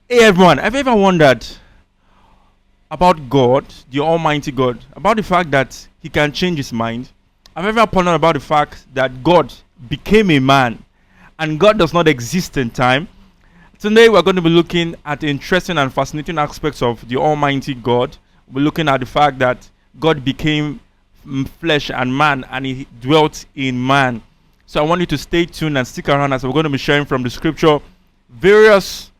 Hey everyone, have you ever wondered about God, the Almighty God, about the fact that He can change His mind? Have you ever pondered about the fact that God became a man and God does not exist in time? Today we're going to be looking at interesting and fascinating aspects of the Almighty God. We're looking at the fact that God became flesh and man and He dwelt in man. So I want you to stay tuned and stick around as we're going to be sharing from the scripture various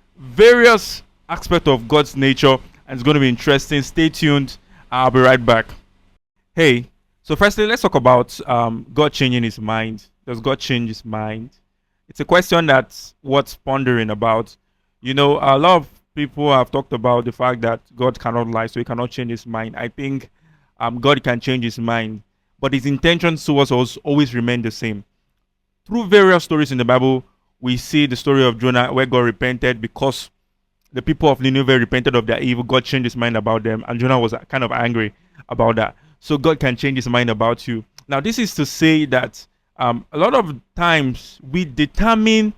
aspects of God's nature, and it's going to be interesting. Stay tuned. I'll be right back. Hey, so firstly, let's talk about God changing His mind. Does God change His mind? It's a question that's worth pondering about. You know, a lot of people have talked about the fact that God cannot lie, so He cannot change His mind. I think God can change His mind, but His intentions towards us always remain the same. Through various stories in the Bible, we see the story of Jonah where God repented because the people of Nineveh repented of their evil. God changed His mind about them, and Jonah was kind of angry about that. So God can change His mind about you. Now, this is to say that a lot of times we determine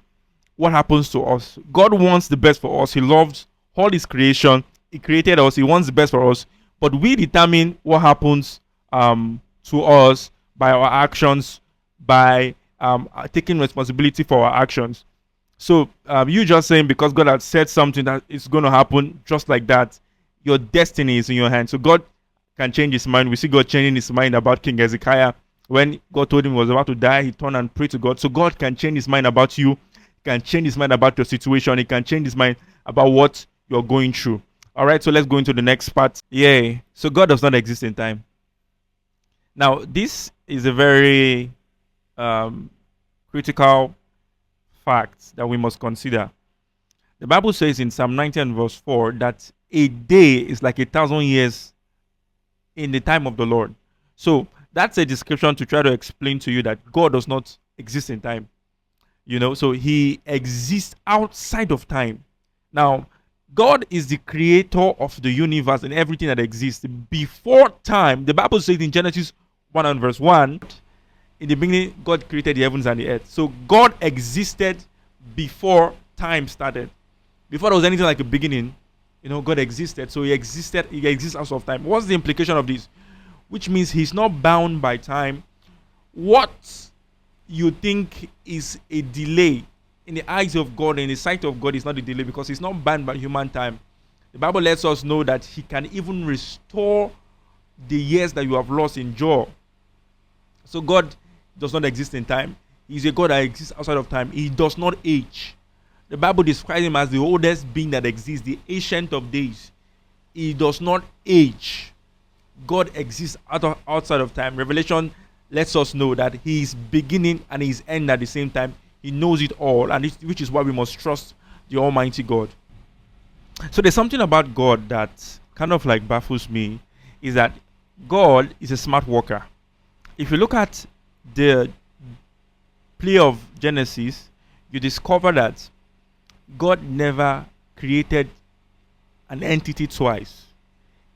what happens to us. God wants the best for us. He loves all His creation. He created us. He wants the best for us. But we determine what happens to us by our actions, by taking responsibility for our actions. So you just saying because God had said something that is going to happen just like that, your destiny is in your hands. So God can change His mind. We see God changing His mind about King Hezekiah. When God told him he was about to die, he turned and prayed to God. So God can change His mind about you. He can change His mind about your situation. He can change His mind about what you're going through. All right, so let's go into the next part. Yay. So God does not exist in time. Now, this is a very critical fact that we must consider. The Bible says in Psalm 90 and verse 4 that a day is like 1,000 years in the time of the Lord. So that's a description to try to explain to you that God does not exist in time. You know, so He exists outside of time. Now, God is the creator of the universe and everything that exists. Before time, the Bible says in Genesis 1 and verse 1, in the beginning, God created the heavens and the earth. So God existed before time started. Before there was anything like a beginning, you know, God existed. So He existed, He exists out of time. What's the implication of this? Which means He's not bound by time. What you think is a delay in the eyes of God, in the sight of God, is not a delay because He's not bound by human time. The Bible lets us know that He can even restore the years that you have lost in joy. So God does not exist in time. He's a God that exists outside of time. He does not age. The Bible describes Him as the oldest being that exists, the ancient of days. He does not age. God exists outside of time. Revelation lets us know that He is beginning and He is end at the same time. He knows it all, and which is why we must trust the Almighty God. So there's something about God that kind of like baffles me, is that God is a smart worker. If you look at the play of Genesis, you discover that God never created an entity twice.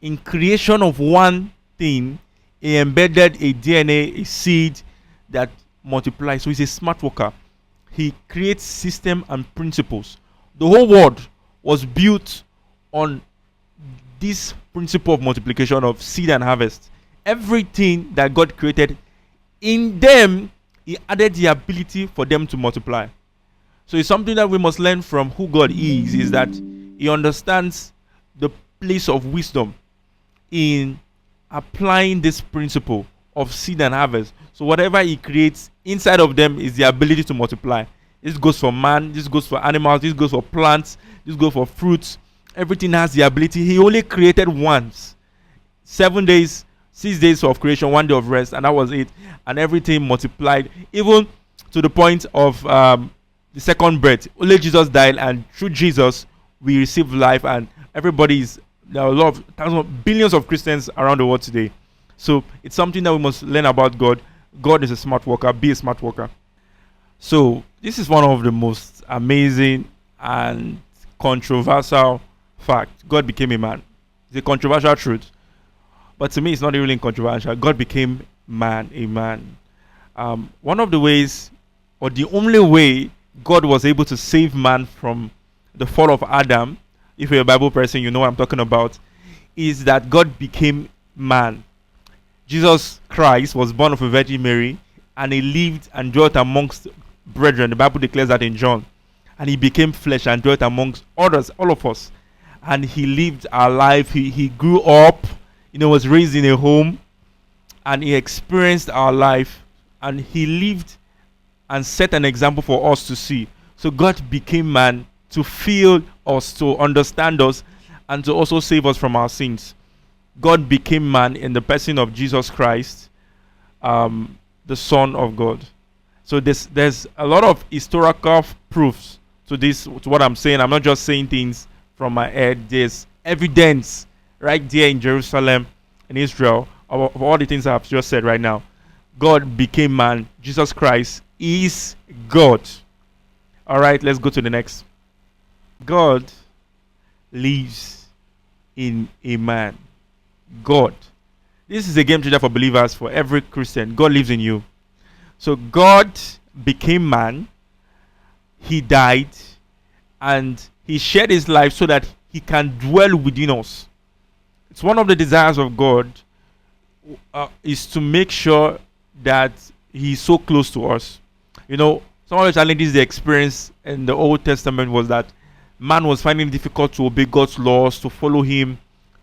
In creation of one thing, He embedded a DNA, a seed that multiplies. So He's a smart worker. He creates system and principles. The whole world was built on this principle of multiplication, of seed and harvest. Everything that God created, in them, He added the ability for them to multiply. So it's something that we must learn from who God is that He understands the place of wisdom in applying this principle of seed and harvest. So whatever He creates, inside of them is the ability to multiply. This goes for man, this goes for animals, this goes for plants, this goes for fruits. Everything has the ability. He only created once. 7 days, 6 days of creation, 1 day of rest, and that was it. And everything multiplied, even to the point of the second breath. Only Jesus died, and through Jesus we receive life. And there are a lot of thousands, billions of Christians around the world today. So it's something that we must learn about God. God is a smart worker. Be a smart worker. So this is one of the most amazing and controversial facts. God became a man. It's a controversial truth. But to me, it's not really controversial. God became a man. One of the ways, or the only way God was able to save man from the fall of Adam if you're a Bible person, you know what I'm talking about, is that God became man. Jesus Christ was born of a Virgin Mary, and he lived and dwelt amongst brethren. The Bible declares that in John. And he became flesh and dwelt amongst others, all of us. And he lived our life. He grew up, was raised in a home, and he experienced our life, and he lived and set an example for us to see. So God became man to feel us, to understand us, and to also save us from our sins. God became man in the person of Jesus Christ, the Son of God. So there's a lot of historical proofs to this, to what I'm saying. I'm not just saying things from my head. There's evidence right there in Jerusalem, in Israel, of all the things I've just said right now. God became man. Jesus Christ is God. All right, let's go to the next. God lives in a man. God. This is a game changer for believers, for every Christian. God lives in you. So God became man. He died, and he shared his life so that he can dwell within us. It's one of the desires of God, is to make sure that he's so close to us. Some of the challenges they experienced in the Old Testament was that man was finding it difficult to obey God's laws, to follow him,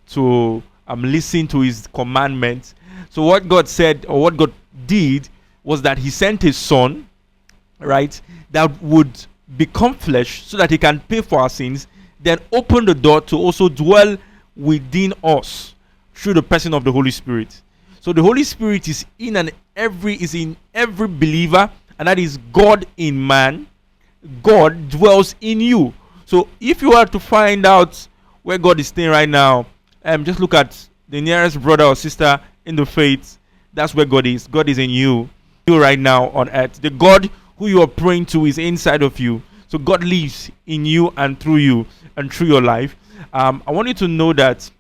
to listen to his commandments. So what God said, or what God did, was that he sent his son, right, that would become flesh so that he can pay for our sins, then open the door to also dwell within us through the person of the Holy Spirit. So the Holy Spirit is in every believer, and that is God in man. God dwells in you. So if you are to find out where God is staying right now, just look at the nearest brother or sister in the faith. That's where God is. God is in you right now on earth. The God who you are praying to is inside of you. So God lives in you and through your life. I want you to know that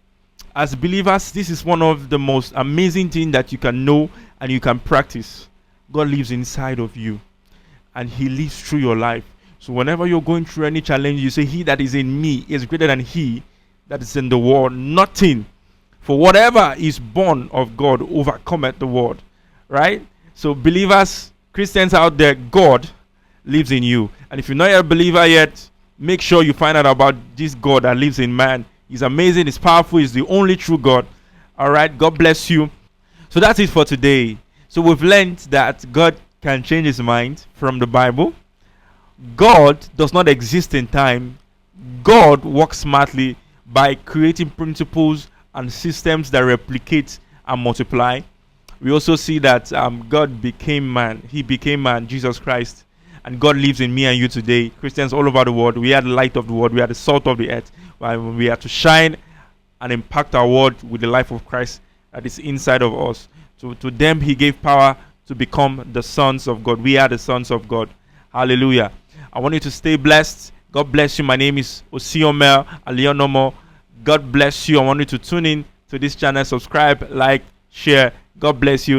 as believers, this is one of the most amazing things that you can know and you can practice. God lives inside of you, and he lives through your life. So whenever you're going through any challenge, you say, he that is in me is greater than he that is in the world. Nothing. For whatever is born of God overcometh the world. Right? So believers, Christians out there, God lives in you. And if you're not a believer yet, make sure you find out about this God that lives in man. He's amazing, he's powerful, he's the only true God. All right, God bless you. So that's it for today. So we've learned that God can change his mind from the Bible. God does not exist in time. God works smartly by creating principles and systems that replicate and multiply. We also see that God became man. He became man, Jesus Christ. And God lives in me and you today. Christians all over the world, we are the light of the world. We are the salt of the earth. We are to shine and impact our world with the life of Christ that is inside of us. So to them, he gave power to become the sons of God. We are the sons of God. Hallelujah. I want you to stay blessed. God bless you. My name is Osiomel Alionomo. God bless you. I want you to tune in to this channel, subscribe, like, share. God bless you.